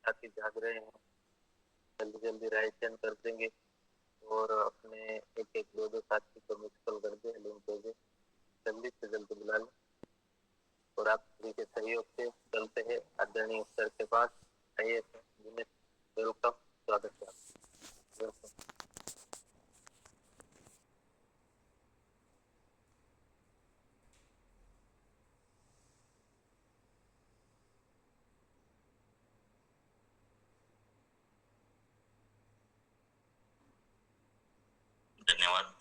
साथी जाग रहे हैं, जल्दी जल्दी राइट चेंज कर देंगे और अपने एक एक दो दो साथी को मिस कॉल कर दे, लिंक भेजे, जल्दी से जल्दी बुला लें और आप सभी के सहयोग से चलते हैं आदरणीय सर के पास। आइए वेलकम, स्वागत है आपका। धन्यवाद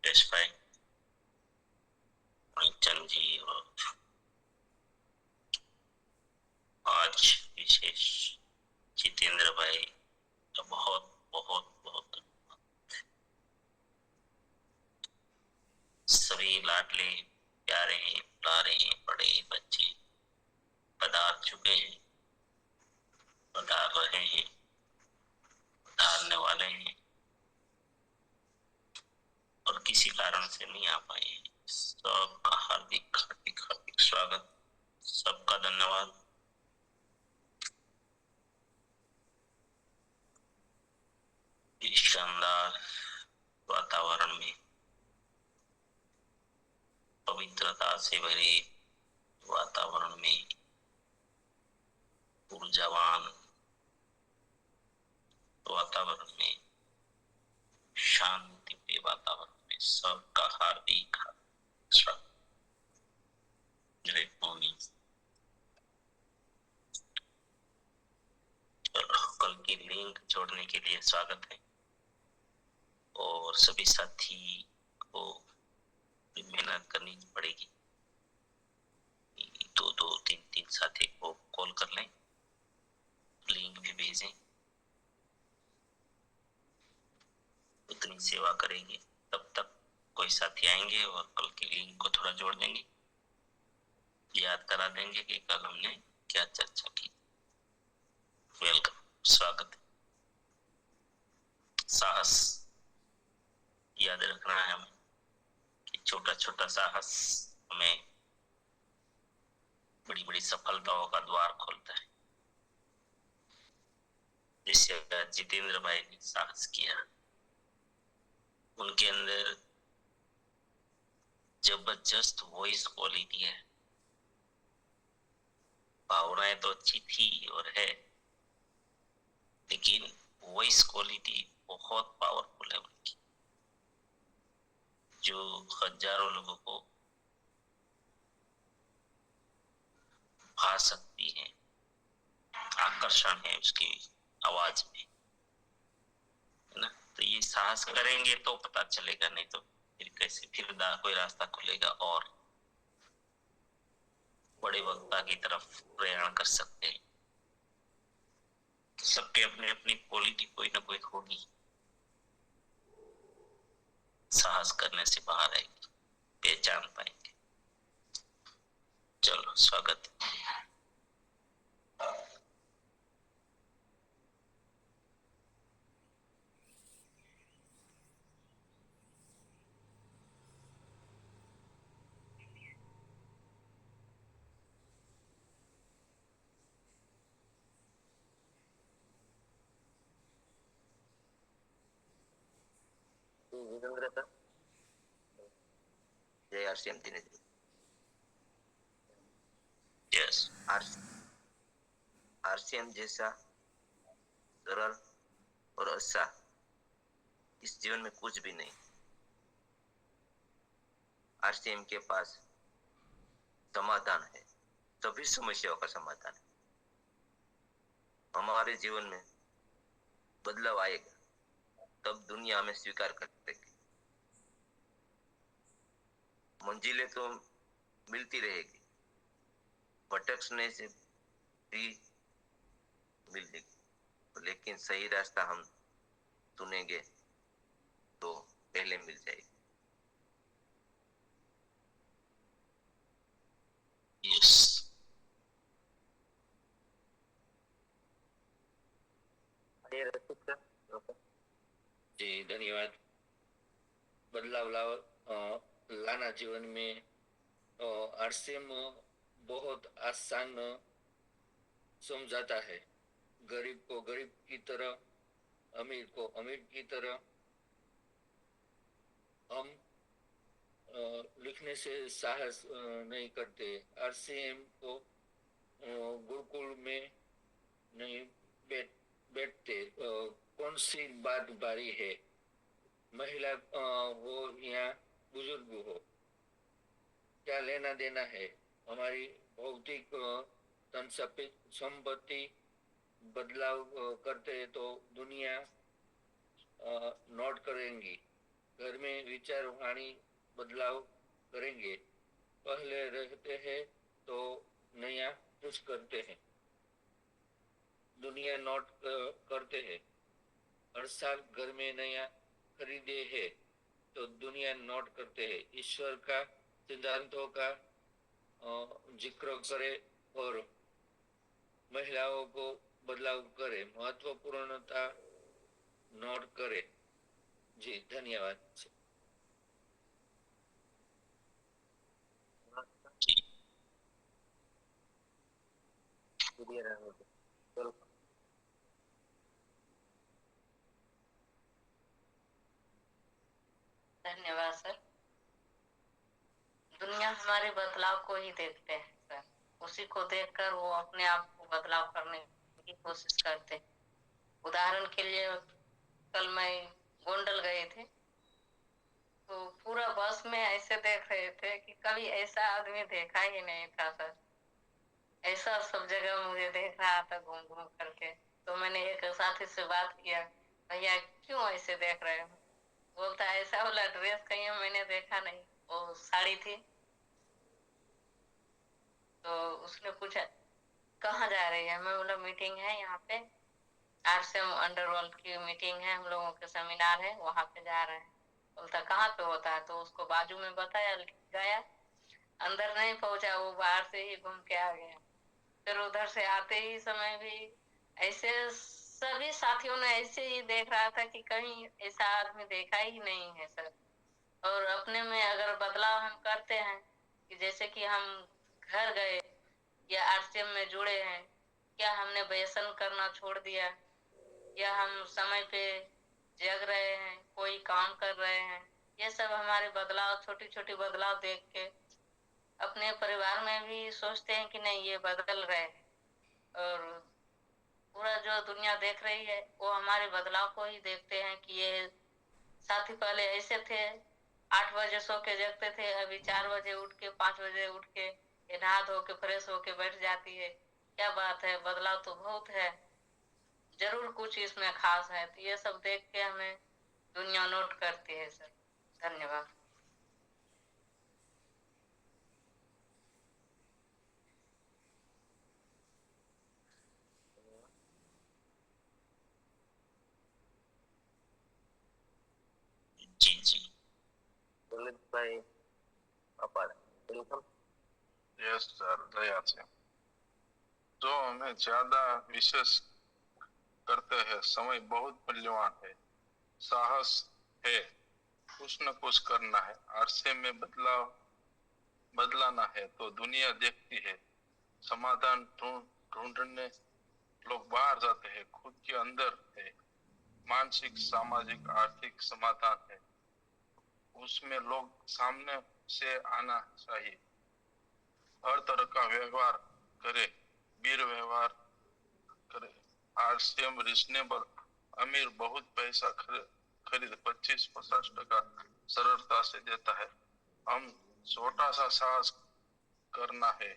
यश भाई, चंद जी। और आज विशेष जितेंद्र भाई का बहुत बहुत बहुत सभी लाडले प्यारे प्यारे बड़े बच्चे पधार चुके हैं, पधार रहे हैं, पधारने वाले हैं और किसी कारण से नहीं आ पाए। सबका हार्दिक हार्दिक हार्दिक स्वागत, सबका धन्यवाद। इस शानदार वातावरण में, पवित्रता से भरे वातावरण में, ऊर्जावान वातावरण में, शांति के वातावरण में सबका हार्दिक स्वागत। Great morning. कल की लिंक जोड़ने के लिए स्वागत है और सभी साथी को मेहनत करनी पड़ेगी। दो दो तीन तीन साथी को कॉल कर लें, लिंक भी भेजें, उतनी सेवा करेंगे। तब तक कोई साथी आएंगे और कल की लिंक को थोड़ा जोड़ देंगे, याद करा देंगे कि कल हमने क्या चर्चा की। वेलकम, स्वागत है। साहस याद रखना है हमें कि छोटा छोटा साहस हमें बड़ी बड़ी सफलताओं का द्वार खोलता है। जैसे जितेंद्र भाई ने साहस किया, उनके अंदर जबरदस्त वॉइस क्वालिटी है, भावनाएं तो अच्छी थी और है, लेकिन वॉइस क्वालिटी बहुत पावरफुल है उनकी, जो हजारों लोगों को भा सकती है। आकर्षण है उसकी आवाज में, है ना। तो ये साहस करेंगे तो पता चलेगा, नहीं तो फिर कैसे, फिर कोई रास्ता खुलेगा और बड़े वक्ता की तरफ प्रयाण कर सकते हैं। सबके अपने अपनी क्वालिटी कोई ना कोई होगी, साहस करने से बाहर आएगी, पहचान पाएंगे। चलो, स्वागत है। जितेंद्र सर, जय RCM Dinesh ji. Yes, RCM जैसा सरल और अच्छा इस जीवन में कुछ भी नहीं। आरसीएम के पास समाधान है, सभी समस्याओं का समाधान है। हमारे जीवन में बदलाव आएगा तब दुनिया हमें स्वीकार करेगी। मंजिलें तो मिलती रहेगी, भटकने से भी मिलेगी, लेकिन सही रास्ता हम चुनेंगे तो पहले मिल जाएगी। यस, जी धन्यवाद। बदलाव लाना जीवन में आरसीएम बहुत आसान समझाता है। गरीब को गरीब की तरह, अमीर को अमीर की तरह। हम लिखने से साहस नहीं करते। आरसीएम को गुरुकुल में नहीं बैठते। कौन सी बात बारी है, महिला हो या बुजुर्ग हो, क्या लेना देना है। हमारी भौतिक धन संपत्ति बदलाव करते तो दुनिया नोट करेंगी। घर में विचार वाणी बदलाव करेंगे। पहले रहते हैं तो नया कुछ करते हैं। दुनिया नोट करते हैं। हर साल घर में नया खरीदे है तो दुनिया नोट करते हैं। ईश्वर का सिद्धांतों का जिक्र करे और महिलाओं को बदलाव करे, महत्वपूर्णता नोट करे। जी धन्यवाद। धन्यवाद सर। दुनिया हमारे बदलाव को ही देखते हैं सर, उसी को देखकर वो अपने आप को बदलाव करने की कोशिश करते हैं। उदाहरण के लिए कल मैं गोंडल गए थे तो पूरा बस में ऐसे देख रहे थे कि कभी ऐसा आदमी देखा ही नहीं था सर। ऐसा सब जगह मुझे देख रहा था घूम घूम करके। तो मैंने एक साथी से बात किया, भैया क्यों ऐसे देख रहे हो? बोलता ऐसा वाला ड्रेस कहीं मैंने देखा नहीं। वो साड़ी थी तो उसने पूछा कहाँ जा रही है? मैं बोला मीटिंग है यहाँ पे, आरसीएम अंडरवर्ल्ड की मीटिंग है, हम लोगों के सेमिनार है, वहां पे जा रहे हैं। बोलता कहाँ पे होता है? तो उसको बाजू में बताया, गया। अंदर नहीं पहुंचा, वो बाहर से ही घूम के आ गया। फिर उधर से आते ही समय भी ऐसे सभी साथियों ने ऐसे ही देख रहा था कि कहीं ऐसा आदमी देखा ही नहीं है सर। और अपने में अगर बदलाव हम करते हैं कि जैसे कि हम घर गए या आरसीएम में जुड़े हैं, क्या हमने व्यसन करना छोड़ दिया, या हम समय पे जग रहे हैं, कोई काम कर रहे हैं, ये सब हमारे बदलाव, छोटी छोटी बदलाव देख के अपने परिवार में भी सोचते हैं कि नहीं ये बदल रहे हैं। और पूरा जो दुनिया देख रही है वो हमारे बदलाव को ही देखते हैं कि ये साथी पहले ऐसे थे, 8 बजे सो के जगते थे, अभी 4 बजे उठ के 5 बजे उठ के नहा धो के फ्रेश होके बैठ जाती है। क्या बात है, बदलाव तो बहुत है, जरूर कुछ इसमें खास है। तो ये सब देख के हमें दुनिया नोट करती है सर। धन्यवाद। जी जी ललित भाई अपार वेलकम। यस सर, दया से जो हमें ज्यादा विशेष करते हैं, समय बहुत मूल्यवान है, साहस है, कुछ न कुछ करना है, अरसे में बदलाना है तो दुनिया देखती है। समाधान ढूंढने लोग बाहर जाते हैं, खुद के अंदर है। मानसिक, सामाजिक, आर्थिक समाधान है, उसमें लोग सामने से आना चाहिए। हर तरह का व्यवहार करे, वीर व्यवहार करे। आरसीएम रिजनेबल, अमीर बहुत पैसा खरीद 25-50% सरलता से देता है। हम छोटा सा साहस करना है।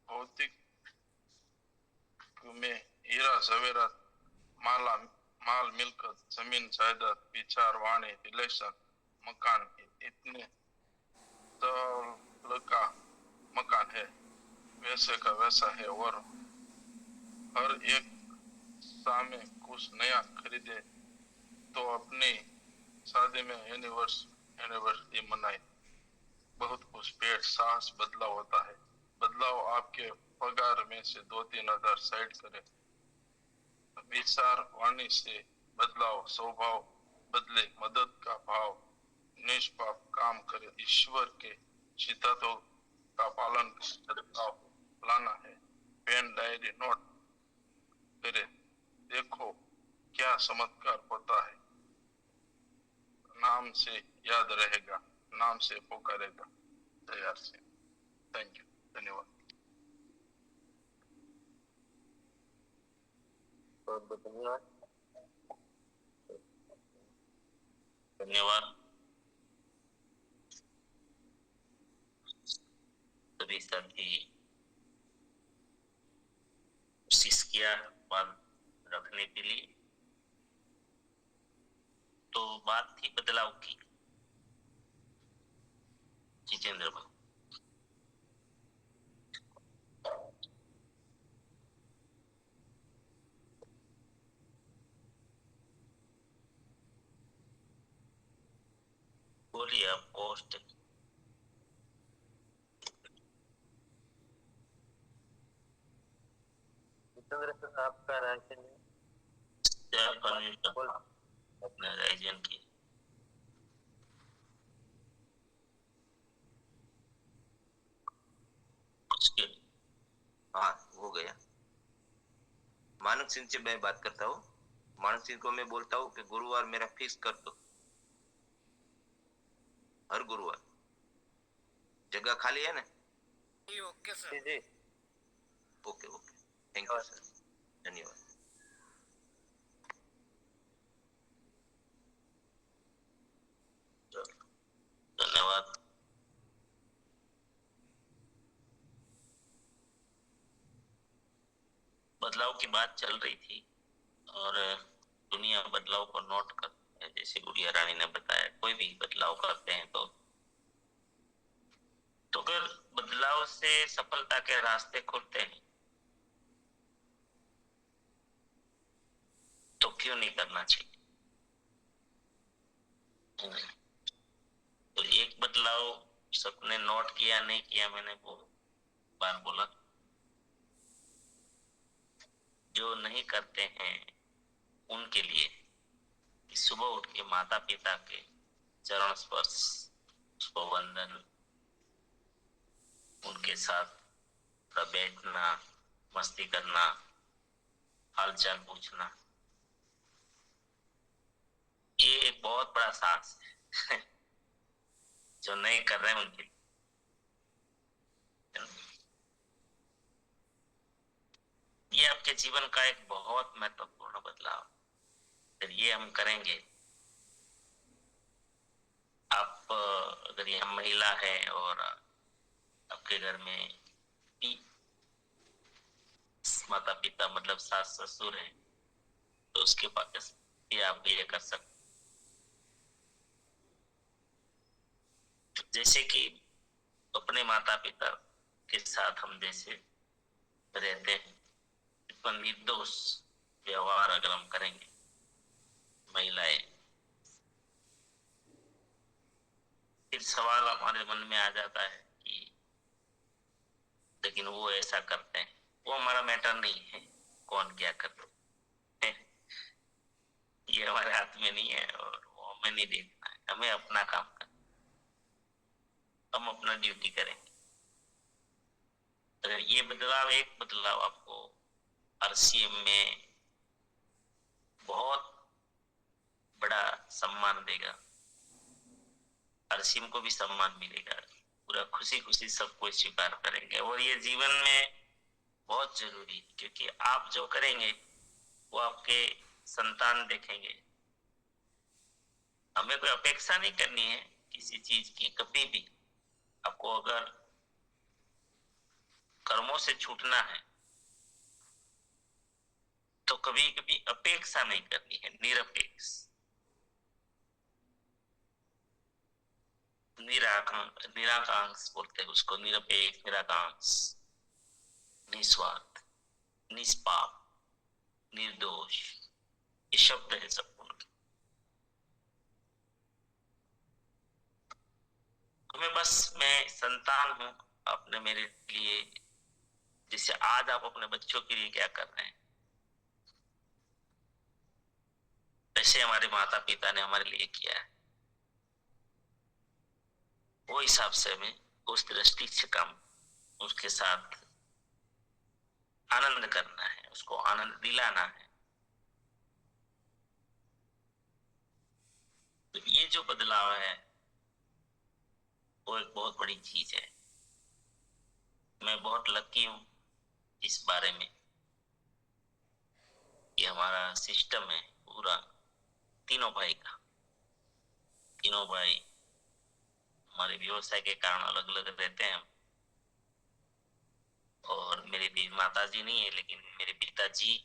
भौतिक में हीरा जवेरात, माल मिलकत, जमीन जायदाद, विचार, वाणी, रिलेशन, मकान, इतने का मकान है, वैसे का वैसा है। और हर एक सामने कुछ नया खरीदे तो अपनी शादी में एनिवर्सरी मनाए। बहुत कुछ पेड़ सांस बदलाव होता है। बदलाव आपके पगार में से 2-3 हजार साइड करे। विचार वाणी से बदलाव, स्वभाव बदले, मदद का भाव, निष्पाप काम करे, ईश्वर के सिद्धांतों का पालन बदलाव लाना है। पेन, डायरी, नोट नया चमत्कार होता है। नाम से याद रहेगा, नाम से पुकारेगा। तैयार से। थैंक यू, धन्यवाद। बहुत बहुत धन्यवाद। धन्यवाद सभी साथी। कोशिश किया बात रखने के लिए। तो बात थी बदलाव की। जितेंद्र भाई, बोलिए आप पोस्ट। जितेंद्र सर, आपका राशन अपने राइजन की उसके। हाँ, हो गया। मानक सिंह से मैं बात करता हूँ। मानक सिंह को मैं बोलता हूँ कि गुरुवार मेरा फिक्स कर दो, हर गुरुवार। जगह खाली है ना? Okay sir. जी जी, okay okay, thank you sir, धन्यवाद। धन्यवाद। बदलाव की बात चल रही थी और दुनिया बदलाव को नोट करती है। जैसे गुड़िया रानी ने बताया, कोई भी बदलाव करते हैं तो अगर बदलाव से सफलता के रास्ते खुलते हैं तो क्यों नहीं करना चाहिए। तो एक बदलाव सबने नोट किया नहीं किया, मैंने बहुत बार बोला, जो नहीं करते हैं उनके लिए कि सुबह उठ के माता पिता के चरण स्पर्श, उसको वंदन, उनके साथ थोड़ा बैठना, मस्ती करना, हालचाल पूछना, ये एक बहुत बड़ा साहस है जो नहीं कर रहे हैं उनके लिए। ये आपके जीवन का एक बहुत महत्वपूर्ण बदलाव। अगर ये हम करेंगे, आप अगर ये महिला है और आपके घर में माता पिता मतलब सास ससुर है, तो उसके पास ये आप ये कर सकते। जैसे कि अपने माता पिता के साथ हम जैसे रहते हैं, इतना निर्दोष व्यवहार अगर हम करेंगे महिलाएं, फिर सवाल हमारे मन में आ जाता है कि लेकिन वो ऐसा करते हैं, वो हमारा मैटर नहीं है कौन क्या करते हैं, ये हमारे हाथ में नहीं है और वो हमें नहीं देखना है। हमें अपना काम करना, हम अपना ड्यूटी करेंगे। अगर ये बदलाव, एक बदलाव आपको RCM में बहुत बड़ा सम्मान देगा, RCM को भी सम्मान मिलेगा, पूरा खुशी खुशी सब कोई स्वीकार करेंगे। और ये जीवन में बहुत जरूरी है, क्योंकि आप जो करेंगे वो आपके संतान देखेंगे। हमें कोई अपेक्षा नहीं करनी है किसी चीज की कभी भी। आपको अगर कर्मों से छूटना है तो कभी कभी अपेक्षा नहीं करनी है, निरपेक्ष, निराकांक्ष बोलते हैं उसको, निरपेक्ष, निराकांक्ष, निस्वार्थ, निष्पाप, निर्दोष, ये शब्द है सब। मैं बस, मैं संतान हूं, आपने मेरे लिए, जैसे आज आप अपने बच्चों के लिए क्या कर रहे हैं, वैसे हमारे माता पिता ने हमारे लिए किया है। वो हिसाब से हमें उस दृष्टि से काम, उसके साथ आनंद करना है, उसको आनंद दिलाना है। तो ये जो बदलाव है वो एक बहुत बड़ी चीज है। मैं बहुत लकी हूँ इस बारे में कि हमारा सिस्टम है पूरा तीनों भाई का। तीनों भाई हमारे व्यवसाय के कारण अलग अलग रहते हैं। और मेरी भी माता जी नहीं है, लेकिन मेरे पिताजी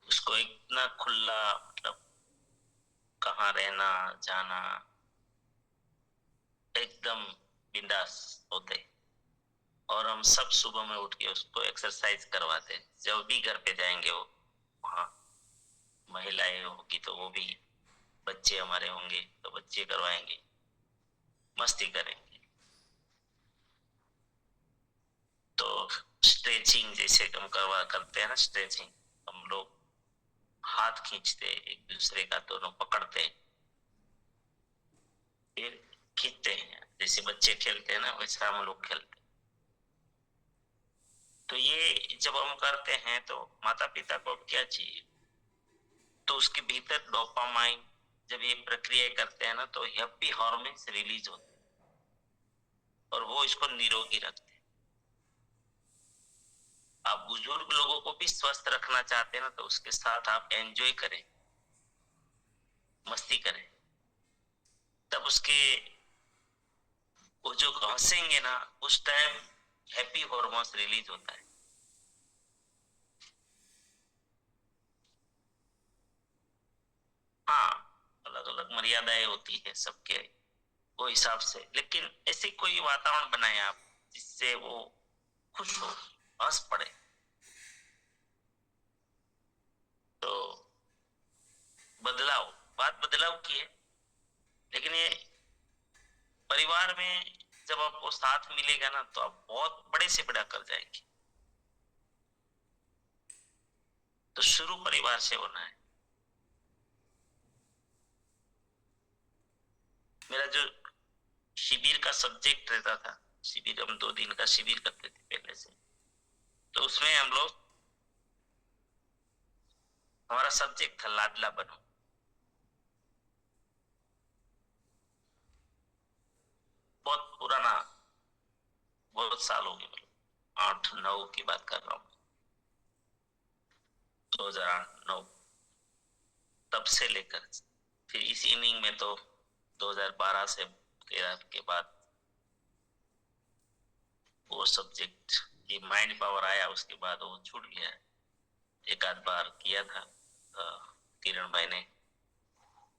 उसको इतना खुला, मतलब कहाँ रहना जाना एकदम बिंदास होते। और हम सब सुबह में उठ के उसको एक्सरसाइज करवाते। जब भी घर पे जाएंगे वो, वहाँ महिलाएं होगी तो वो भी, बच्चे हमारे होंगे तो बच्चे करवाएंगे, मस्ती करेंगे। तो स्ट्रेचिंग जैसे हम करते हैं ना, स्ट्रेचिंग हम लोग हाथ खींचते एक दूसरे का, दोनों पकड़ते फिर खींचते हैं। जैसे बच्चे खेलते हैं ना, वैसा हम लोग खेलते। तो ये जब हम करते हैं तो माता पिता को क्या चाहिए, तो उसके भीतर डोपामाइन जब ये प्रक्रिया करते हैं ना तो हैप्पी हार्मोन्स रिलीज होते हैं और वो इसको निरोगी रखते हैं। आप बुजुर्ग लोगों को भी स्वस्थ रखना चाहते हैं ना, तो उसके साथ आप एंजॉय करें, मस्ती करें, तब उसके वो जो हंसेंगे ना उस टाइम हैप्पी हार्मोन्स रिलीज होता है। हाँ, अलग अलग मर्यादाएं होती है सबके वो हिसाब से, लेकिन ऐसे कोई वातावरण बनाए आप जिससे वो खुश हो, हंस पड़े। तो बात बदलाव की है, लेकिन ये परिवार में जब आपको साथ मिलेगा ना तो आप बहुत बड़े से बड़ा कर जाएंगे। तो शुरू परिवार से होना है। मेरा जो शिविर का सब्जेक्ट रहता था, शिविर हम 2 दिन का शिविर करते थे पहले से, तो उसमें हम लोग, हमारा सब्जेक्ट था लाडला बनो। बहुत पुराना, बहुत साल हो गए, मतलब 8-9 की बात कर रहा हूँ, 2008-9, तब से लेकर फिर इस इनिंग में तो 2012 से 13 के बाद वो सब्जेक्ट, ये माइंड पावर आया, उसके बाद वो छूट गया। एक आध बार किया था, किरण भाई ने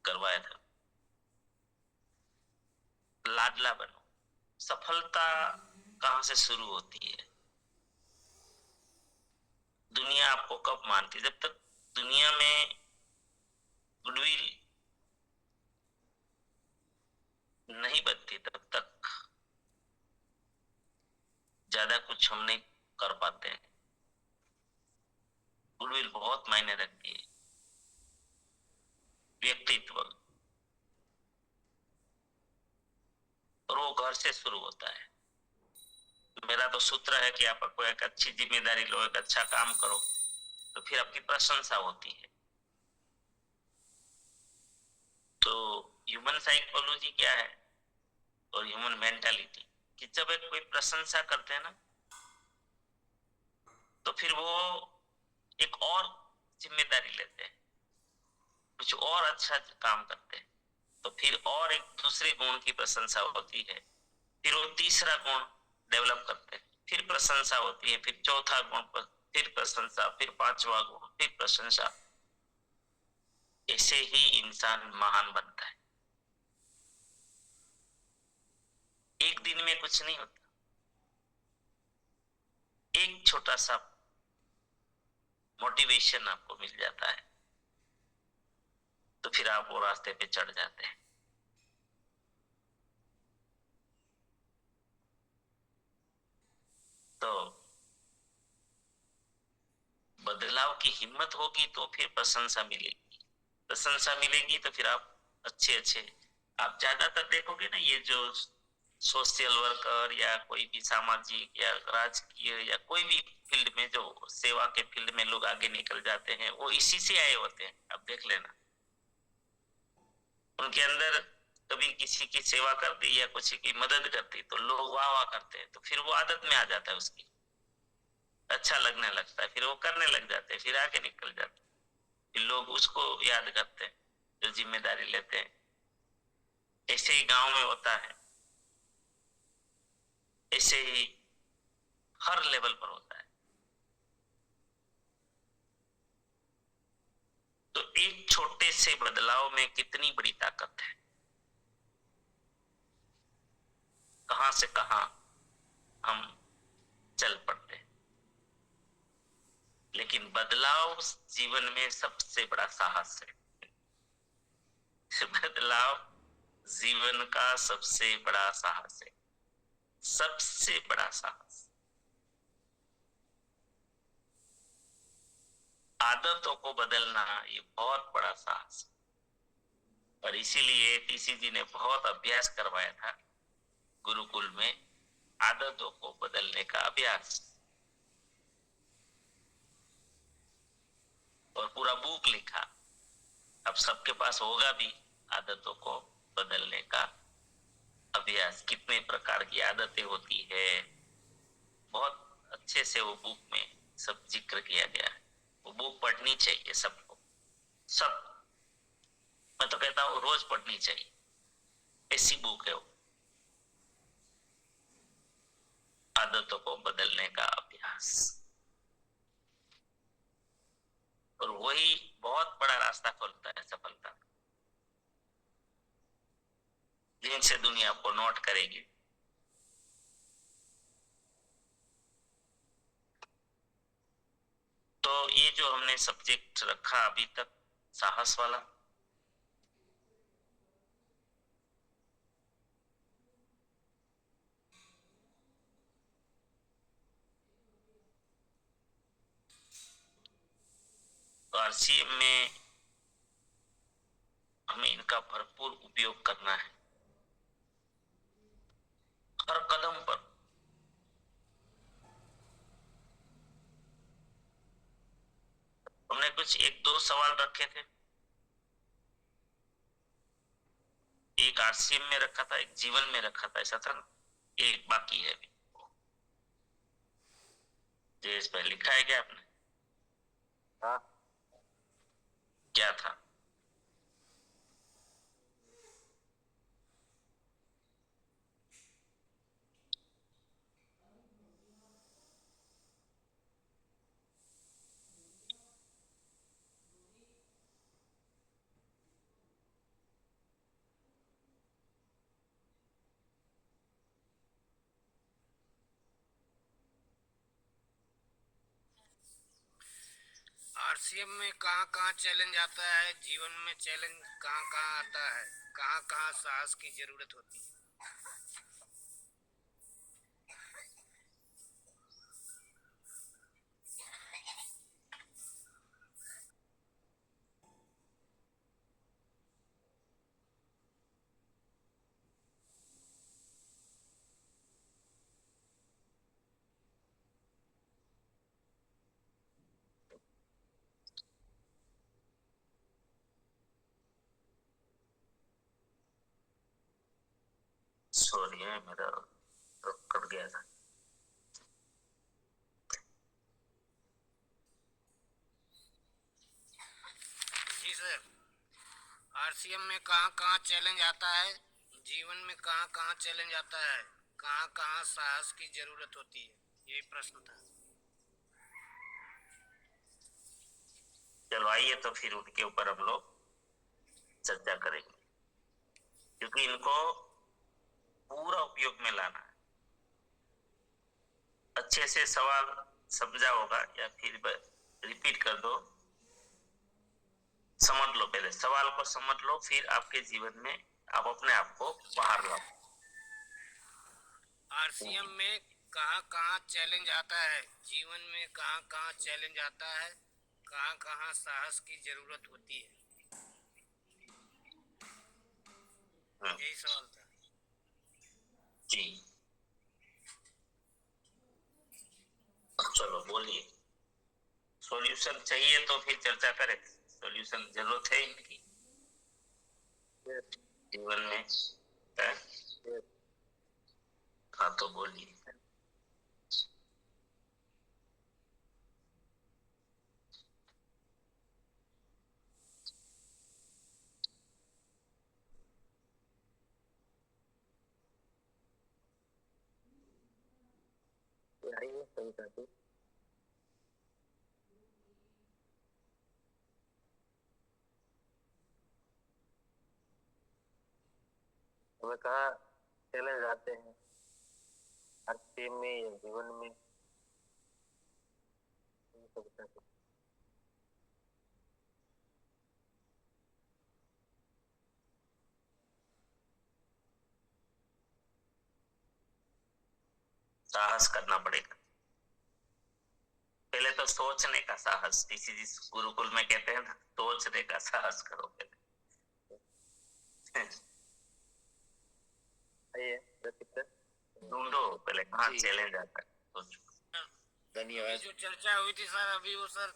करवाया था। लाडला बनो। सफलता कहां से शुरू होती है? दुनिया आपको कब मानती है? जब तक दुनिया में गुडविल नहीं बनती तब तक ज्यादा कुछ हम नहीं कर पाते हैं। गुडविल बहुत मायने रखती है। व्यक्तित्व, और वो घर से शुरू होता है। मेरा तो सूत्र है कि आप कोई एक अच्छी जिम्मेदारी लो, एक अच्छा काम करो, तो फिर आपकी प्रशंसा होती है। तो ह्यूमन साइकोलॉजी क्या है और ह्यूमन मेंटालिटी, कि जब एक कोई प्रशंसा करते हैं ना तो फिर वो एक और जिम्मेदारी लेते हैं, कुछ और अच्छा काम करते हैं, तो फिर और एक दूसरे गुण की प्रशंसा होती है, फिर वो तीसरा गुण डेवलप करते हैं, फिर प्रशंसा होती है, फिर चौथा गुण पर फिर प्रशंसा, फिर पांचवा गुण, फिर प्रशंसा। ऐसे ही इंसान महान बनता है। एक दिन में कुछ नहीं होता। एक छोटा सा मोटिवेशन आपको मिल जाता है तो फिर आप वो रास्ते पे चढ़ जाते हैं। तो बदलाव की हिम्मत होगी तो फिर प्रशंसा मिलेगी। प्रशंसा मिलेगी तो फिर आप अच्छे आप ज्यादातर देखोगे ना, ये जो सोशल वर्कर या कोई भी सामाजिक या राजकीय या कोई भी फील्ड में, जो सेवा के फील्ड में लोग आगे निकल जाते हैं, वो इसी से आए होते हैं। अब देख लेना, उनके अंदर कभी किसी की सेवा कर दी या किसी की मदद कर दी तो लोग वाह वाह करते हैं, तो फिर वो आदत में आ जाता है, उसकी अच्छा लगने लगता है, फिर वो करने लग जाते हैं, फिर आगे निकल जाते हैं, फिर लोग उसको याद करते हैं जो जिम्मेदारी लेते हैं। ऐसे ही गांव में होता है, ऐसे ही हर लेवल पर होता है। तो एक छोटे से बदलाव में कितनी बड़ी ताकत है, कहां से कहां हम चल पड़ते हैं। लेकिन बदलाव जीवन में सबसे बड़ा साहस है। बदलाव जीवन का सबसे बड़ा साहस है, सबसे बड़ा साहस। आदतों को बदलना ये बहुत बड़ा साहस है। और इसीलिए टीसी जी ने बहुत अभ्यास करवाया था गुरुकुल में, आदतों को बदलने का अभ्यास, और पूरा बुक लिखा। अब सबके पास होगा भी आदतों को बदलने का अभ्यास, कितने प्रकार की आदतें होती है, बहुत अच्छे से वो बुक में सब जिक्र किया गया है। वो बुक पढ़नी चाहिए सबको, सब, मैं तो कहता हूँ रोज पढ़नी चाहिए, ऐसी बुक है वो, आदतों को बदलने का अभ्यास। और वही बहुत बड़ा रास्ता खोलता है सफलता, जिनसे दुनिया को नोट करेगी। तो ये जो हमने सब्जेक्ट रखा अभी तक, साहस वाला, आरसीएम में हमें इनका भरपूर उपयोग करना है, हर कदम पर। हमने कुछ एक दो सवाल रखे थे, एक आरसीएम में रखा था, एक जीवन में रखा था, ऐसा था ना, एक बाकी है अभी। जो इस पर लिखा है क्या आपने? हाँ, क्या था? आरसीएम में कहाँ कहाँ चैलेंज आता है, जीवन में चैलेंज कहाँ कहाँ आता है, कहाँ कहाँ साहस की जरूरत होती है? सॉरी है, मेरा कट गया था। जी सर, आरसीएम में कहाँ कहाँ चैलेंज आता है, जीवन में कहाँ कहाँ चैलेंज आता है, कहाँ कहाँ साहस की जरूरत होती है, यही प्रश्न था। चलो आइए तो फिर उनके ऊपर हम लोग चर्चा करेंगे, क्योंकि इनको पूरा उपयोग में लाना है। अच्छे से सवाल समझा होगा या फिर रिपीट कर दो, समझ लो, पहले सवाल को समझ लो, फिर आपके जीवन में आप अपने आप को बाहर लाओ। आरसीएम में कहाँ कहाँ चैलेंज आता है, जीवन में कहाँ कहाँ चैलेंज आता है, कहाँ कहाँ साहस की जरूरत होती है, यही सवाल था जी। चलो बोलिए, सॉल्यूशन चाहिए तो फिर चर्चा करें, सॉल्यूशन जरूरत है इनकी। जीवन में है? हाँ तो बोलिए। आइए सही साथी। हमें कहाँ चैलेंज आते हैं हर टीम में या जीवन में, सब साथी। साहस करना पड़ेगा। पहले तो सोचने का साहस, इसी जिस गुरुकुल में कहते हैं ना, सोचने का साहस करो पहले। आइए ढूंढो पहले कहाँ जी। चैलेंज आता है, सोचो। धन्यवाद। जो चर्चा हुई थी सर अभी, वो सर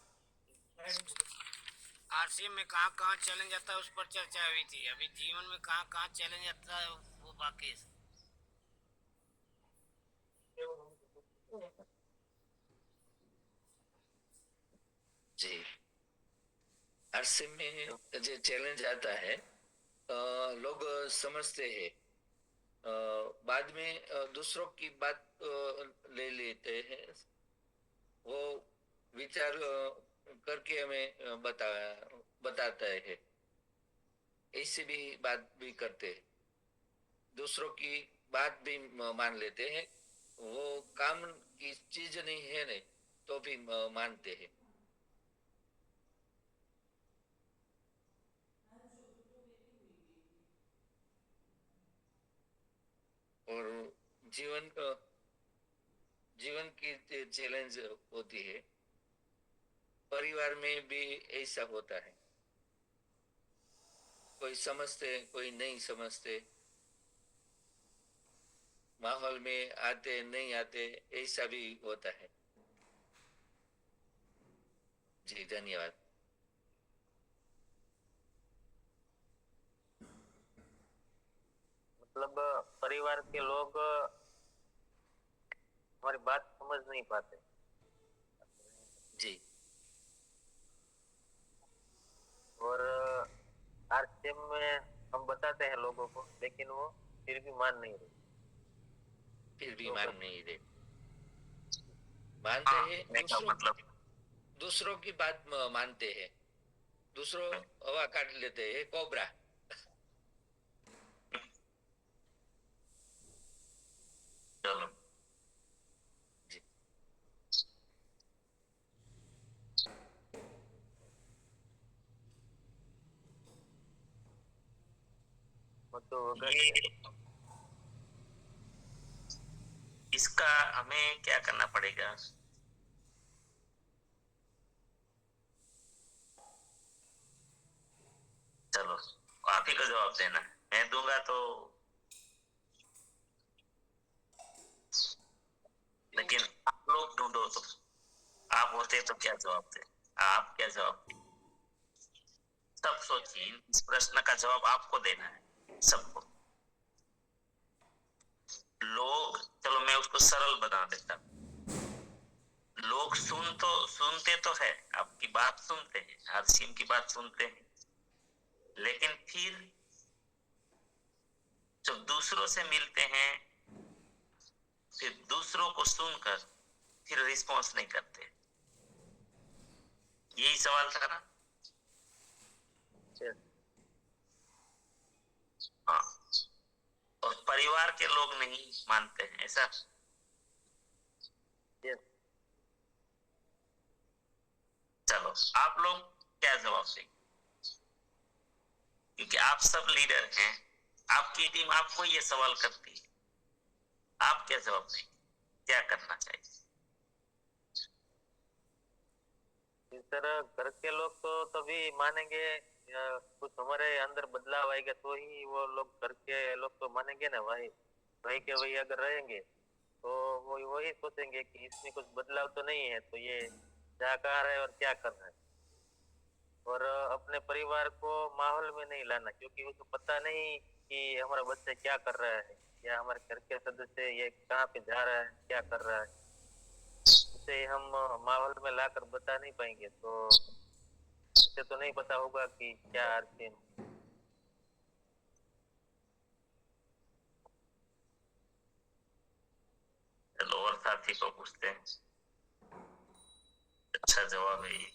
आरसीएम में कहाँ कहाँ चैलेंज आता है उस पर चर्चा हुई थी। अभी जीवन में कहाँ कहाँ चैलेंज आता है वो बाकी है। जी, आरसीएम में जो चैलेंज आता है, लोग समझते हैं, बाद में दूसरों की बात ले लेते हैं, वो विचार करके हमें बताता है, ऐसे भी बात भी करते हैं, दूसरों की बात भी मान लेते हैं, वो काम की चीज नहीं है नहीं तो भी मानते हैं। और जीवन जीवन की चैलेंज होती है, परिवार में भी ऐसा होता है, कोई समझते कोई नहीं समझते, माहौल में आते नहीं आते, ऐसा भी होता है। जी धन्यवाद। मतलब परिवार के लोग हमारी बात समझ नहीं पाते। जी। और आरसीएम में हम बताते हैं लोगों को, लेकिन वो फिर भी मान नहीं रहे। फिर भी तो मान नहीं रहे, मानते हाँ, हैं मैं क्या मतलब दूसरों की बात मानते हैं, दूसरों हवा काट लेते हैं, कोबरा। चलो जी। तो होगा ये इसका हमें क्या करना पड़ेगा? चलो आप ही को जवाब देना, मैं दूंगा तो, लेकिन आप लोग ढूंढो तो। आप होते तो क्या जवाब दे? आप क्या जवाब दे? सब सोचिए, इस प्रश्न का जवाब आपको देना है, सबको। लोग, चलो मैं उसको सरल बना देता हूं। लोग सुनते तो है, आपकी बात सुनते हैं, आरसीएम की बात सुनते हैं, लेकिन फिर जब दूसरों से मिलते हैं, फिर दूसरों को सुनकर फिर रिस्पॉन्स नहीं करते। यही सवाल था ना? हाँ, और परिवार के लोग नहीं मानते हैं, ऐसा? चलो आप लोग क्या जवाब देंगे? क्योंकि आप सब लीडर हैं, आपकी टीम आपको ये सवाल करती है, आप क्या जवाब देंगे? क्या करना चाहिए? इस तरह घर के लोग तो तभी मानेंगे, या कुछ हमारे अंदर बदलाव आएगा तो ही वो लोग, घर के लोग तो मानेंगे ना भाई। भाई के भाई अगर रहेंगे तो वो वही सोचेंगे कि इसमें कुछ बदलाव तो नहीं है, तो ये जा कहाँ रहा है और क्या कर रहा है। और अपने परिवार को माहौल में नहीं लाना, क्योंकि उसको पता नहीं कि हमारा बच्चा क्या कर रहा है या हमारे घर के सदस्य ये कहाँ पे जा रहा है, क्या कर रहा है। उसे हम माहौल में लाकर बता नहीं पाएंगे तो उसे तो नहीं पता होगा कि क्या आरसीएम। चलो और साथी को पूछते हैं। अच्छा जवाब है ये।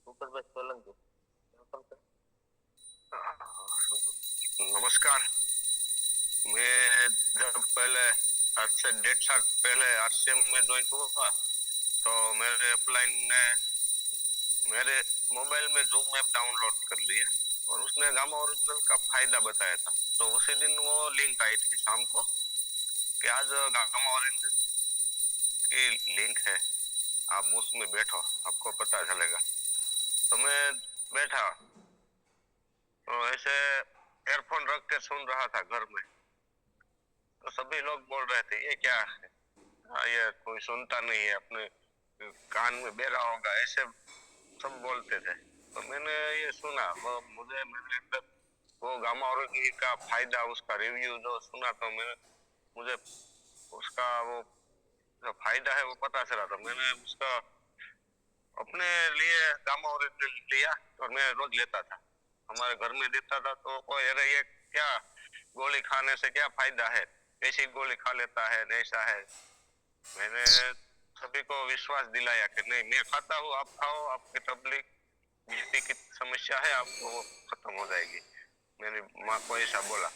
ऊपर बस सोलंकी। नमस्कार। मैं जब पहले आज से 1.5 साल पहले आरसीएम में ज्वाइन हुआ तो मेरे अपलाइन ने मेरे मोबाइल में जूम ऐप डाउनलोड कर लिया और उसने गामा ओरिजिनल का फायदा बताया था। तो उसी दिन वो लिंक आई थी शाम को कि आज गामा ओरिजिनल की लिंक है, आप उसमें बैठो आपको पता चलेगा। तो मैं बैठा तो ऐसे एयरफोन रख के सुन रहा था घर में, तो सभी लोग बोल रहे थे ये क्या है, ये कोई सुनता नहीं है, अपने कान में बेरा होगा, ऐसे सब बोलते थे। तो मैंने ये सुना, वो मुझे मेरे अंदर वो गामा ओरिजिनल का फायदा, उसका रिव्यू जो सुना तो मुझे उसका वो जो फायदा है वो पता चला। तो मैंने उसका अपने लिए गामा ओरिजिनल लिया और मैं रोज लेता था, हमारे घर में देता था। तो कोई अरे ये क्या गोली खाने से क्या फायदा है, ऐसी गोली खा लेता है, ऐसा है। मैंने सभी को विश्वास दिलाया कि नहीं मैं खाता हूँ, आप खाओ, आपकी तबलीग बीपी की समस्या है आपको वो खत्म हो जाएगी। मेरी माँ को ऐसा बोला।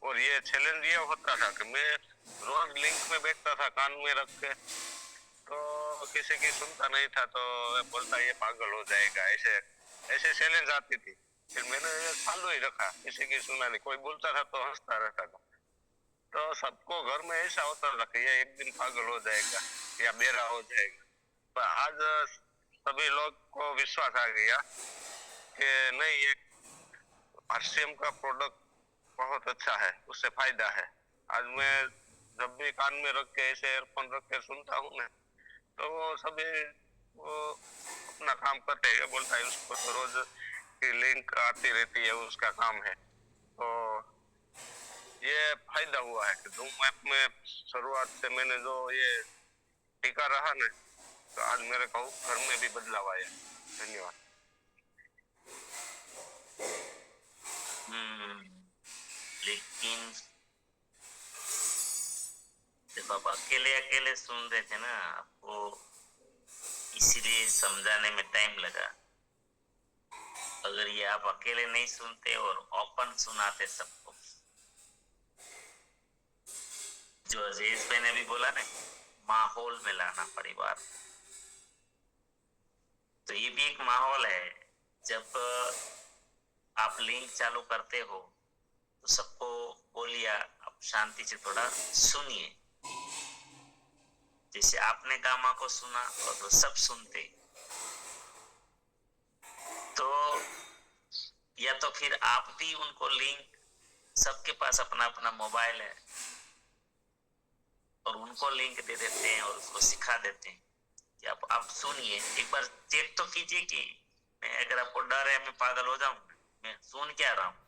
और ये चैलेंज ये होता था कि मैं रोज लिंक में बैठता था कान में रख के, तो किसी की सुनता नहीं था, तो बोलता ये पागल हो जाएगा, ऐसे ऐसे चैलेंज आती थी। फिर मैंने ये चालू ही रखा, किसी की सुना नहीं, कोई बोलता था तो हंसता रहता था। तो सबको घर में ऐसा होता था कि ये एक दिन पागल हो जाएगा या बेरा हो जाएगा। पर आज सभी लोग को विश्वास आ गया कि नहीं ये आरसीएम का प्रोडक्ट बहुत अच्छा है, उससे फायदा है। आज मैं जब भी कान में रख के ऐसे एयरफोन रख के सुनता हूँ ना, तो वो सभी वो अपना काम करते हैं, बोलता है उसको तो रोज की लिंक आती रहती है, उसका काम है। तो ये फायदा हुआ है कि जूम ऐप में शुरुआत से मैंने जो ये टीका रहा ना, तो आज मेरे को घर में भी बदलाव आया। धन्यवाद। लेकिन जब आप अकेले अकेले सुन रहे थे ना, आपको इसीलिए समझाने में टाइम लगा। अगर ये आप अकेले नहीं सुनते और ओपन सुनाते सबको, जो अजीज भाई ने भी बोला ना, माहौल में लाना परिवार, तो ये भी एक माहौल है। जब आप लिंक चालू करते हो तो सबको बोलिए आप शांति से थोड़ा सुनिए, जैसे आपने गामा को सुना और तो सब सुनते। तो या तो फिर आप भी उनको लिंक, सबके पास अपना अपना मोबाइल है, और उनको लिंक दे देते हैं और उसको सिखा देते हैं कि आप सुनिए, एक बार चेक तो कीजिए कि मैं, अगर आपको डर है मैं पागल हो जाऊं, मैं सुन क्या रहा हूं।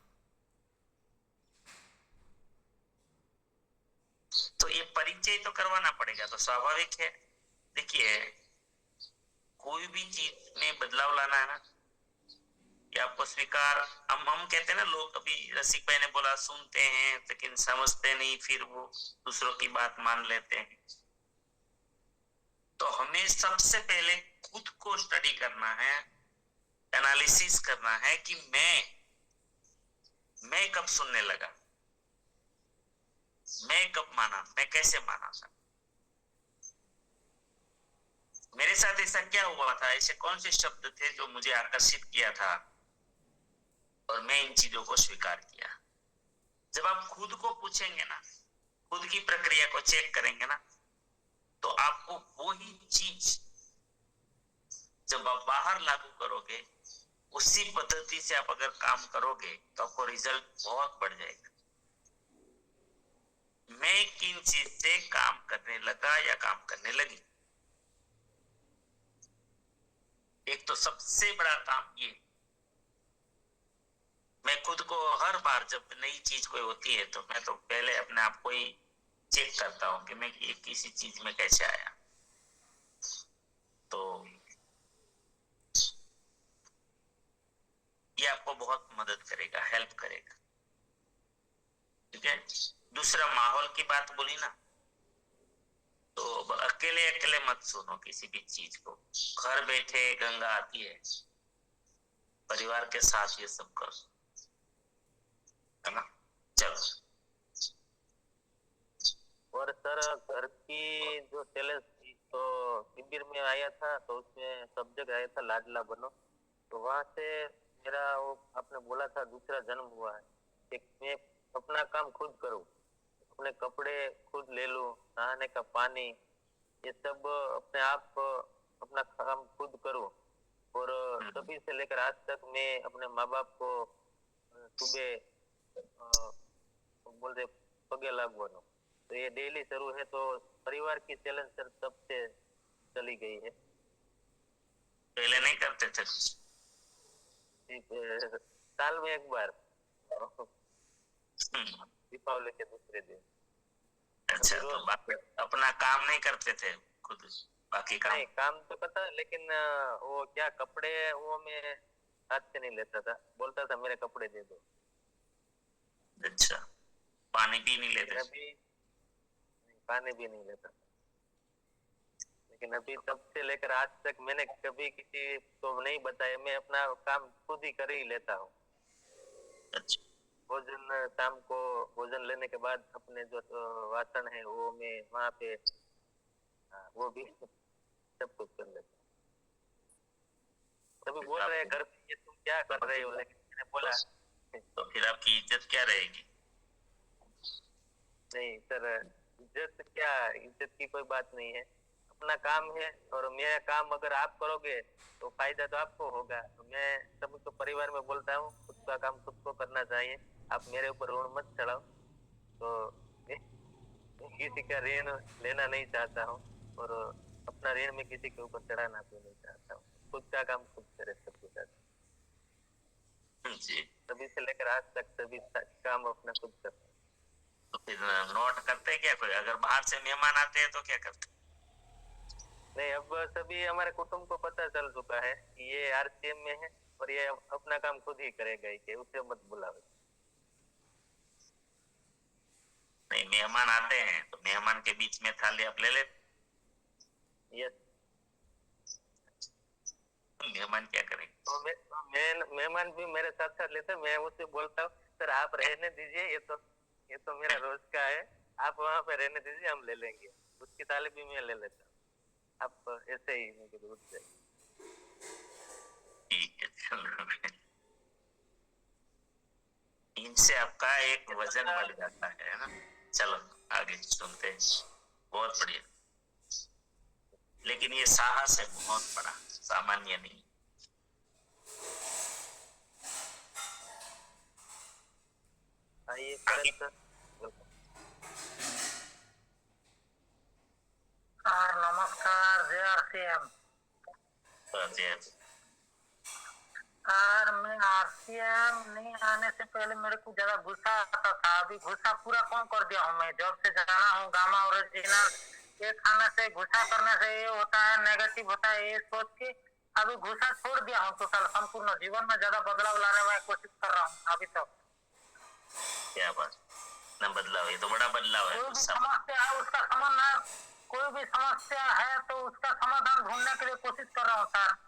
तो ये परिचय तो करवाना पड़ेगा, तो स्वाभाविक है। देखिए कोई भी चीज में बदलाव लाना है ना, कि आपको स्वीकार, हम कहते हैं ना, लोग अभी रसिक भाई ने बोला सुनते हैं लेकिन समझते नहीं, फिर वो दूसरों की बात मान लेते हैं। तो हमें सबसे पहले खुद को स्टडी करना है, एनालिसिस करना है कि मैं कब सुनने लगा, मैं कब माना, मैं कैसे माना था, मेरे साथ ऐसा क्या हुआ था, ऐसे कौन से शब्द थे जो मुझे आकर्षित किया था और मैं इन चीजों को स्वीकार किया। जब आप खुद को पूछेंगे ना, खुद की प्रक्रिया को चेक करेंगे ना, तो आपको वही चीज जब आप बाहर लागू करोगे, उसी पद्धति से आप अगर काम करोगे तो आपको रिजल्ट बहुत बढ़ जाएगा। मैं किन चीज से काम करने लगा या काम करने लगी। एक तो सबसे बड़ा काम ये, मैं खुद को हर बार जब नई चीज कोई होती है तो मैं तो पहले अपने आप को ही चेक करता हूं कि मैं ये किसी चीज में कैसे आया। तो ये आपको बहुत मदद करेगा, हेल्प करेगा। ठीक है। दूसरा, माहौल की बात बोली ना, तो अकेले अकेले मत सुनो किसी भी चीज को। घर बैठे गंगा आती है, परिवार के साथ ये सब करो, है ना। चलो। और सर घर की जो चैलेंज थी, तो शिविर में आया था तो उसमें सब्जेक्ट आया था लाडला बनो। तो वहां से मेरा वो आपने बोला था दूसरा जन्म हुआ है कि मैं अपना काम खुद करूं, अपने कपड़े खुद ले लूं, नहाने का पानी ये सब अपने आप अपना काम खुद करूं। और तभी से लेकर आज तक मैं अपने माँ बाप को सुबह बोलते पगे लाग बनो, तो ये डेली शुरू है। तो परिवार की चैलेंज सर तब से चली गई है। पहले नहीं करते थे? साल में एक बार, दीपावली के दूसरे दिन। अच्छा, तो बाकी अपना काम नहीं करते थे खुद? बाकी काम नहीं, काम तो पता, लेकिन वो क्या कपड़े वो मैं हाथ से नहीं लेता था, बोलता था मेरे कपड़े दे दो। अच्छा, पानी भी नहीं लेते? अभी पानी भी नहीं लेता, लेकिन अभी तब से लेकर आज तक मैंने कभी किसी को नहीं बताया, मैं अपना काम खुद ही कर ही लेता हूँ। अच्छा। भोजन शाम को भोजन लेने के बाद अपने जो वासन है वो मैं वहाँ पे वो भी सब कुछ कर लेता हूँ। सभी बोल रहे हैं घर पे ये तुम क्या कर रहे हो, लेकिन मैंने बोला तो फिर आपकी इज्जत क्या रहेगी? नहीं सर, इज्जत क्या, इज्जत की कोई बात नहीं है, अपना काम है। और मेरा काम अगर आप करोगे तो फायदा तो आपको होगा। तो मैं सभी को परिवार में बोलता हूँ खुद का काम खुद को करना चाहिए, आप मेरे ऊपर ऋण मत चढ़ाओ। तो किसी का ऋण लेना नहीं चाहता हूँ और अपना ऋण में किसी के ऊपर चढ़ाना भी नहीं चाहता हूँ। खुद का काम खुद करे सब कुछ। जी। तभी से लेकर आज तक सभी काम अपना खुद करता हूँ। तो फिर नोट करते क्या कोई? अगर बाहर से मेहमान आते हैं तो क्या करते? नहीं, अब सभी हमारे कुटुंब को पता चल चुका है कि ये आरसीएम में है और ये अपना काम खुद ही करेगा ही, कि उसे मत बुलाओ। नहीं, मेहमान आते हैं तो मेहमान के बीच में थाली आप ले लेते? यस। मेहमान क्या करेंगे? तो मेहमान भी मेरे साथ साथ लेते, मैं उससे बोलता हूँ सर आप रहने दीजिए, ये तो मेरा रोज का है, आप वहाँ पे रहने दीजिए, हम ले लेंगे। उसकी थाली भी मैं ले लेता हूँ, आप ऐसे ही मुझे दूध चाहिए। ठीक है, चलो। इनसे आपका एक वजन बढ़ जाता है ना। चलो आगे सुनते हैं। बहुत बढ़िया। लेकिन ये साहस है बहुत बड़ा, सामान्य नहीं। आइए सर। नमस्कार, जय आरसीएम। जय। यार मैं आरसीएम नहीं आने से पहले मेरे को ज्यादा गुस्सा आता था, अभी गुस्सा पूरा कम कर दिया हूँ। मैं जब से जाना हूँ गामा ओरिजिनल, ये खाने से गुस्सा करने से ये होता है, नेगेटिव होता है, ये सोच के अभी गुस्सा छोड़ दिया हूँ। टोटल संपूर्ण जीवन में ज्यादा बदलाव लाने में कोशिश कर रहा हूँ अभी तक। क्या बात ना, बदलाव, ये तो बड़ा बदलाव है। कोई भी समस्या है उसका समाधान, कोई भी समस्या है तो उसका समाधान ढूंढने के लिए कोशिश कर रहा हूँ सर।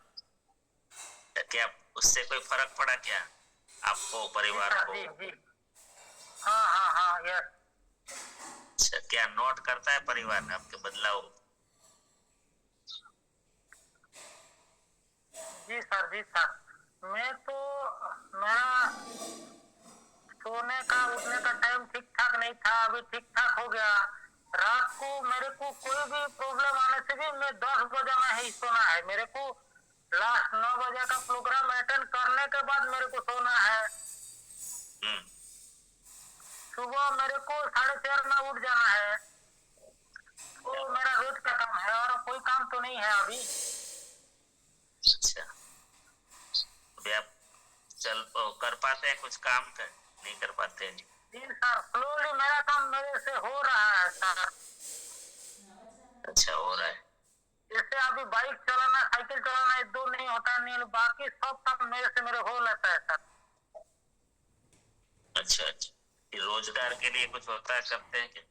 क्या उससे कोई फर्क पड़ा क्या आपको, परिवार को? जी जी, हाँ यस। अच्छा, क्या नोट करता है परिवार में आपके बदलाव? जी सर, जी सर। मैं तो मेरा सोने का उठने का टाइम ठीक ठाक नहीं था, अभी ठीक ठाक हो गया। रात को मेरे को कोई भी प्रॉब्लम आने से भी मैं 10 बजे में ही सोना है। मेरे को लास्ट 9 बजे का प्रोग्राम अटेंड करने के बाद मेरे को सोना है। सुबह मेरे को 4:30 में उठ जाना है, तो मेरा रोज का काम है और कोई काम तो नहीं है अभी। अच्छा, अभी आप कर पाते हैं कुछ काम कर नहीं कर पाते हैं? जी सर, स्लोली मेरा काम मेरे से हो रहा है सर। अच्छा, हो रहा है। जैसे अभी बाइक चलाना, साइकिल चलाना, ये दो नहीं होता है, नहीं बाकी सब काम मेरे हो लेता है सर। अच्छा अच्छा, फिर रोजगार के लिए कुछ होता है, करते हैं क्या?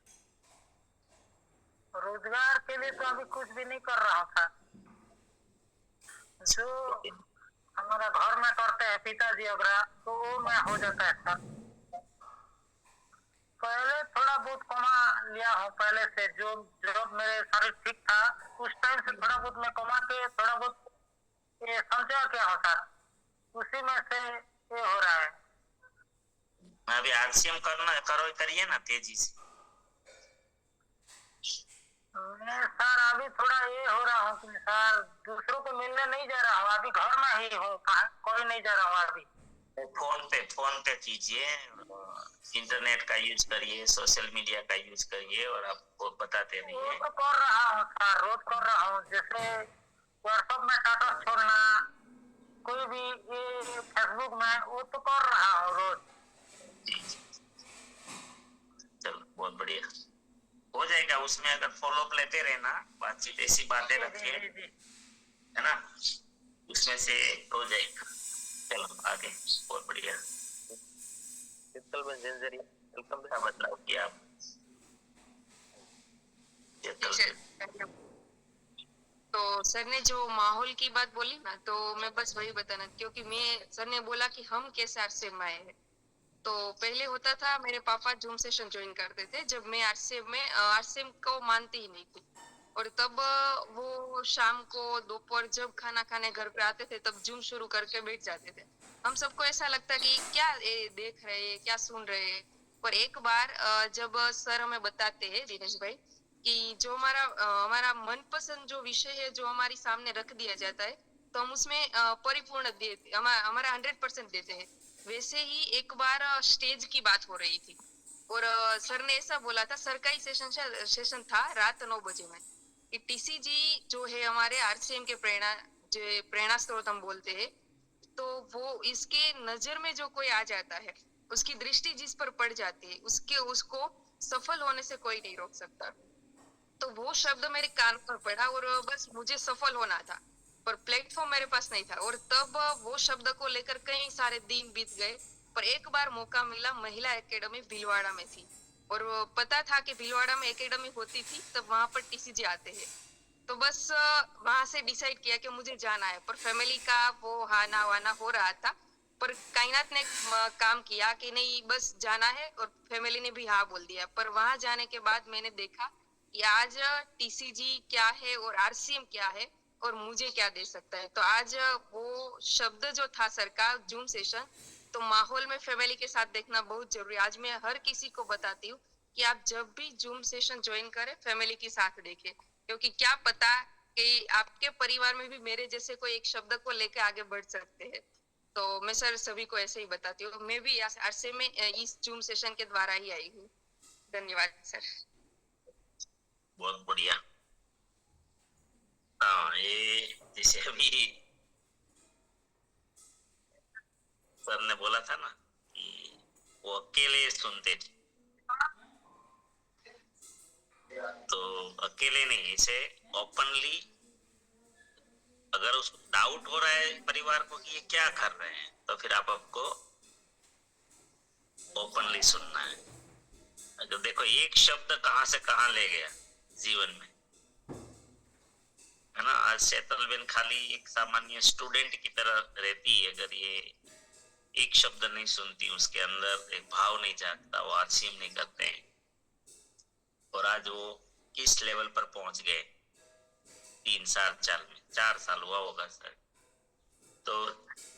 रोजगार के लिए तो अभी कुछ भी नहीं कर रहा हूँ सर। जो हमारा घर में करते हैं पिताजी वगैरह, तो वो मैं हो जाता है सर। पहले थोड़ा बहुत कमा लिया हूँ पहले से, जो जब मेरे शरीर ठीक था उस टाइम से थोड़ा बहुत मैं कमा के थोड़ा बहुत ये संचय किया हूँ सर, उसी में से ये हो रहा है। अभी आरसीएम करिए ना तेजी से। मैं सर अभी थोड़ा ये हो रहा हूँ कि सर दूसरों को मिलने नहीं जा रहा हूँ, अभी घर में ही हूँ, कहाँ कोई नहीं जा रहा हूँ अभी। फोन पे कीजिए, इंटरनेट का यूज करिए, सोशल मीडिया का यूज करिए और आपको बताते वो रहिए। तो कर रहा हूँ सर, रोज कर रहा हूँ, जैसे व्हाट्सएप में स्टेटस छोड़ना, कोई भी ये फेसबुक में, वो तो कर रहा हूँ रोज। जी जी, चलो बहुत बढ़िया, हो जाएगा। उसमें अगर फॉलो अप लेते रहे ना, बातचीत ऐसी बातें रखिए, है ना, उसमें से हो जाएगा। चलो आगे, बहुत बढ़िया। वेलकम, क्या बदलाव किया आप? तो सर ने जो माहौल की बात बोली ना, तो मैं बस वही बताना, क्योंकि सर ने बोला कि हम कैसे आरसीएम में आए हैं। तो पहले होता था, मेरे पापा जूम सेशन ज्वाइन करते थे जब मैं आरसीएम को मानती ही नहीं थी, और तब वो शाम को दोपहर जब खाना खाने घर पे आते थे तब जूम शुरू करके बैठ जाते थे। हम सबको ऐसा लगता कि क्या देख रहे हैं, क्या सुन रहे हैं। पर एक बार जब सर हमें बताते हैं, दिनेश भाई, कि जो हमारा मनपसंद जो विषय है जो हमारी सामने रख दिया जाता है, तो हम उसमें परिपूर्ण हमारा 100% देते हैं। वैसे ही एक बार स्टेज की बात हो रही थी, और सर ने ऐसा बोला था, सरकारी सेशन था रात 9 बजे में, कि टीसीजी जो है हमारे आरसीएम के प्रेरणा स्रोत हम बोलते हैं, तो वो इसके नजर में जो कोई आ जाता है, उसकी दृष्टि जिस पर पड़ जाती है, उसको सफल होने से कोई नहीं रोक सकता। तो वो शब्द मेरे कान पर पड़ा और बस मुझे सफल होना था, पर प्लेटफॉर्म मेरे पास नहीं था। और तब वो शब्द को लेकर कई सारे दिन बीत गए, पर एक बार मौका मिला, महिला एकेडमी भीलवाड़ा में थी, और पता था कि भीलवाड़ा में एकेडमी होती थी, तब वहां पर टीसीजी आते हैं। तो बस वहां से डिसाइड किया कि मुझे जाना है, पर फैमिली का वो हाना वाना हो रहा था, पर कायनात ने काम किया कि नहीं बस जाना है, और फैमिली ने भी हाँ बोल दिया। पर वहां जाने के बाद मैंने देखा कि आज टीसीजी क्या है और आरसीएम क्या है और मुझे क्या दे सकता है। तो आज वो शब्द जो था सर का, जूम सेशन, तो माहौल में फैमिली के साथ देखना बहुत जरूरी है। आज मैं हर किसी को बताती हूँ कि आप जब भी जूम सेशन ज्वाइन करें, फैमिली के साथ देखें, क्योंकि क्या पता कि आपके परिवार में भी मेरे जैसे कोई एक शब्द को लेकर आगे बढ़ सकते हैं। तो मैं सर सभी को ऐसे ही बताती हूँ, मैं भी आरसीएम में इस जूम सेशन के द्वारा ही आई हूँ। धन्यवाद सर। बहुत बढ़िया। हाँ, ये जैसे अभी सर ने बोला था ना कि वो अकेले सुनते थे, तो अकेले नहीं, इसे ओपनली, अगर उसको डाउट हो रहा है परिवार को कि ये क्या कर रहे हैं, तो फिर आपको ओपनली सुनना है। अगर देखो एक शब्द कहां से कहां ले गया जीवन में, है ना। आज शैतलबेन खाली एक सामान्य स्टूडेंट की तरह रहती है, अगर ये एक शब्द नहीं सुनती, उसके अंदर एक भाव नहीं जागता, वो आरसीएम नहीं करते हैं, और आज वो किस लेवल पर पहुंच गए 3 साल 4 साल हुआ होगा सर, तो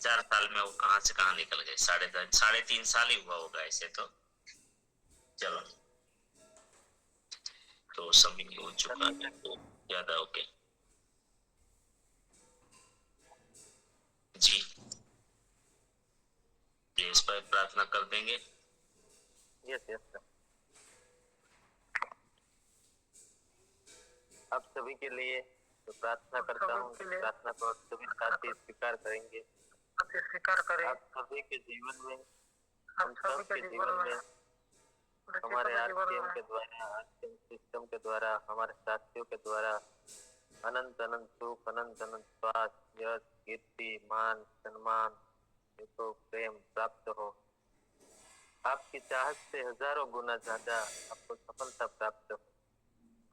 4 साल में वो कहां से कहां निकल गए, 3.5 साल ही हुआ होगा ऐसे तो। चलो, तो समय हो चुका है, तो ज्यादा ओके जी, इस पर प्रार्थना कर देंगे। Yes yes sir. आप सभी के लिए तो प्रार्थना करता हूँ, प्रार्थना को आप सभी साथी स्वीकार करेंगे। स्वीकार करें। आप सभी के जीवन में, हम सब के जीवन में हमारे आरसीएम के द्वारा, आरसीएम सिस्टम के द्वारा, हमारे साथियों के द्वारा अनंत अनंत सुख, अनंत अनंत स्वास्थ्य, यश, कीर्ति, मान, सम्मान, देखो प्रेम प्राप्त हो। आपकी चाहत से हजारों गुना ज्यादा आपको सफलता प्राप्त हो।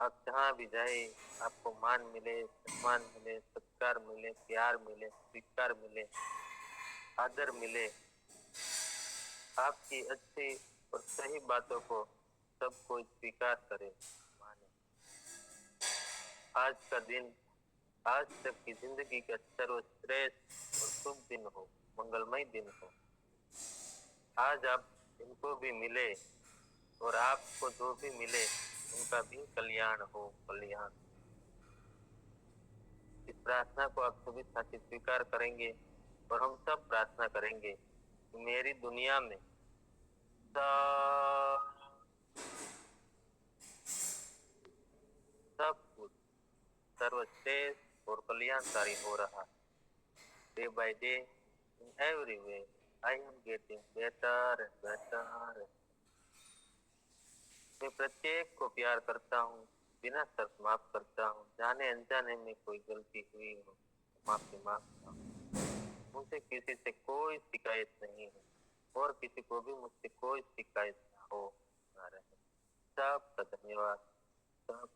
आप जहाँ भी जाए आपको मान मिले, सम्मान मिले, सत्कार मिले, प्यार मिले, स्वीकार मिले, आदर मिले। आपकी अच्छी और सही बातों को सब कोई स्वीकार करे, माने। आज का दिन, आज तक की जिंदगी का सर्वश्रेष्ठ और शुभ दिन हो, मंगलमय दिन हो। आज आप इनको भी मिले और आपको जो भी मिले उनका भी कल्याण हो, कल्याण। इस प्रार्थना को आप सभी साथी स्वीकार करेंगे और हम सब प्रार्थना करेंगे कि मेरी दुनिया में सब कुछ सर्वश्रेष्ठ और कल्याणकारी हो रहा है। Day by day in every way I am getting better and better. मैं प्रत्येक को प्यार करता हूँ, बिना शर्त माफ करता हूँ। जाने अनजाने में कोई गलती हुई हो माफी मांगता हूँ। मुझे किसी से कोई शिकायत नहीं है और किसी को भी मुझसे कोई शिकायत ना हो, ना रहे। सबका धन्यवाद। सब